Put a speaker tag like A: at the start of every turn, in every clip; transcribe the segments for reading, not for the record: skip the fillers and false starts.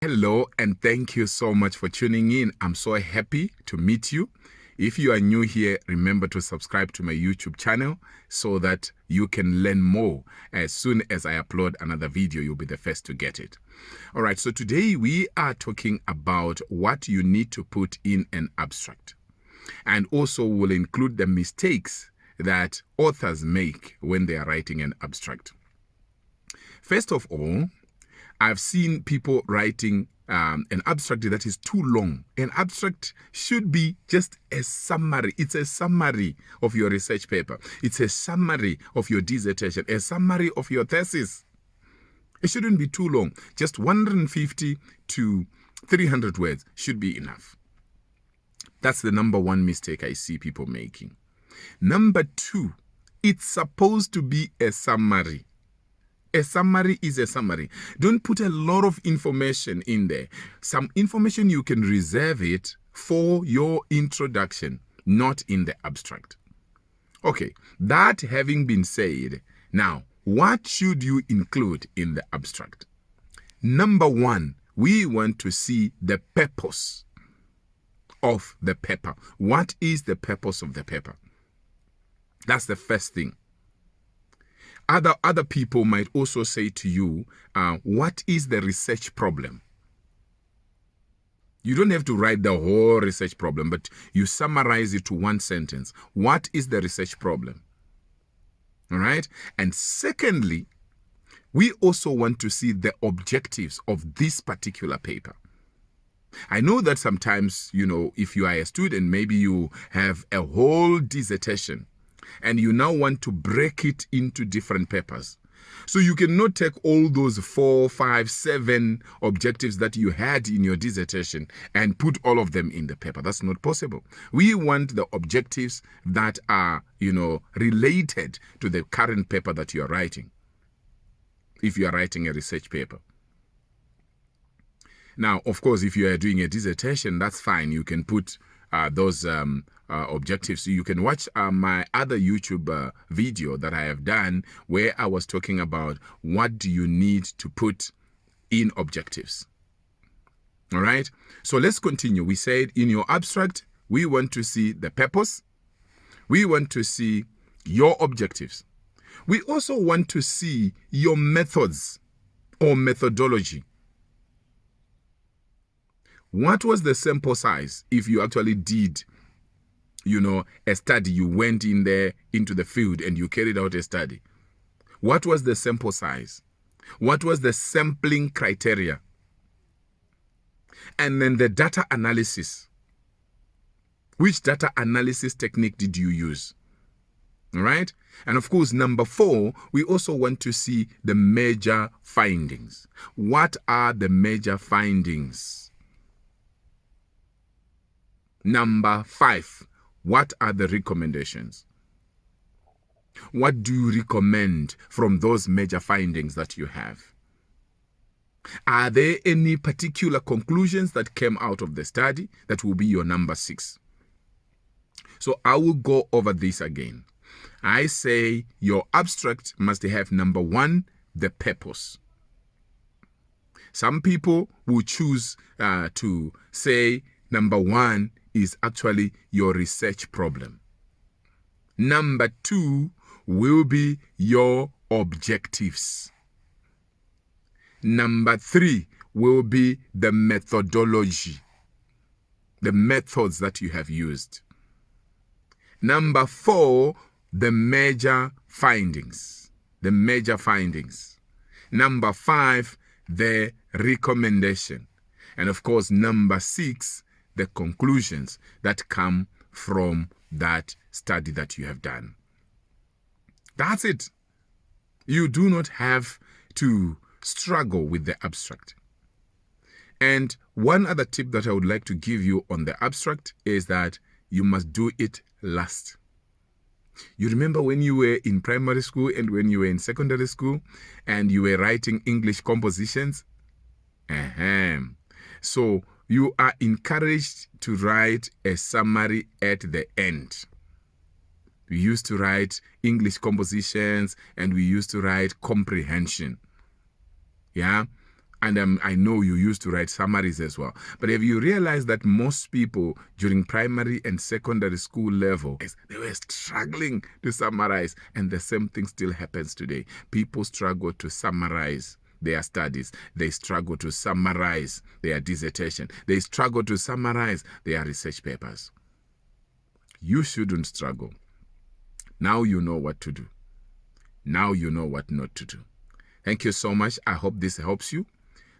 A: Hello, and thank you so much for tuning in. I'm so happy to meet you. If you are new here, remember to subscribe to my YouTube channel so that you can learn more. As soon as I upload another video, you'll be the first to get it. All right, so today we are talking about what you need to put in an abstract. And also will include the mistakes that authors make when they are writing an abstract. First of all, I've seen people writing an abstract that is too long. An abstract should be just a summary. It's a summary of your research paper. It's a summary of your dissertation, a summary of your thesis. It shouldn't be too long. Just 150 to 300 words should be enough. That's the number one mistake I see people making. Number two, it's supposed to be a summary. A summary is a summary. Don't put a lot of information in there. Some information you can reserve it for your introduction, not in the abstract. Okay, that having been said, now, what should you include in the abstract? Number one, we want to see the purpose of the paper. What is the purpose of the paper? That's the first thing. Other people might also say to you, what is the research problem? You don't have to write the whole research problem, but you summarize it to one sentence. What is the research problem? All right? And secondly, we also want to see the objectives of this particular paper. I know that sometimes, if you are a student, maybe you have a whole dissertation, and you now want to break it into different papers. So you cannot take all those 4, 5, 7 objectives that you had in your dissertation and put all of them in the paper. That's not possible. We want the objectives that are, related to the current paper that you are writing, if you are writing a research paper. Now, of course, if you are doing a dissertation, that's fine. You can put those objectives. So you can watch my other YouTube video that I have done where I was talking about what do you need to put in objectives. All right. So let's continue. We said in your abstract, we want to see the purpose. We want to see your objectives. We also want to see your methods or methodology. What was the sample size if you actually did, a study? You went in there into the field and you carried out a study. What was the sample size? What was the sampling criteria? And then the data analysis. Which data analysis technique did you use? All right? And of course, number 4, we also want to see the major findings. What are the major findings? Number 5, what are the recommendations? What do you recommend from those major findings that you have? Are there any particular conclusions that came out of the study? That will be your number 6. So I will go over this again. I say your abstract must have number 1, the purpose. Some people will choose to say number 1 is actually your research problem. Number 2 will be your objectives. Number 3 will be the methodology, the methods that you have used. Number 4, the major findings, the major findings. Number 5, the recommendation. And of course, number 6, the conclusions that come from that study that you have done. That's it. You do not have to struggle with the abstract. And one other tip that I would like to give you on the abstract is that you must do it last. You remember when you were in primary school and when you were in secondary school and you were writing English compositions? So you are encouraged to write a summary at the end. We used to write English compositions and we used to write comprehension. Yeah. And I know you used to write summaries as well. But have you realized that most people during primary and secondary school level, they were struggling to summarize, and the same thing still happens today. People struggle to summarize their studies. They struggle to summarize their dissertation. They struggle to summarize their research papers. You shouldn't struggle. Now you know what to do. Now you know what not to do. Thank you so much. I hope this helps you.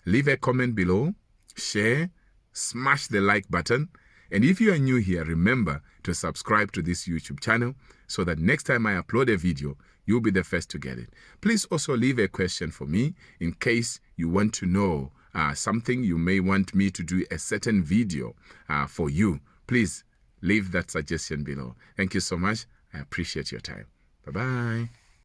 A: Leave a comment below, share, smash the like button. And if you are new here, remember to subscribe to this YouTube channel so that next time I upload a video, you'll be the first to get it. Please also leave a question for me in case you want to know something. You may want me to do a certain video for you. Please leave that suggestion below. Thank you so much. I appreciate your time. Bye-bye.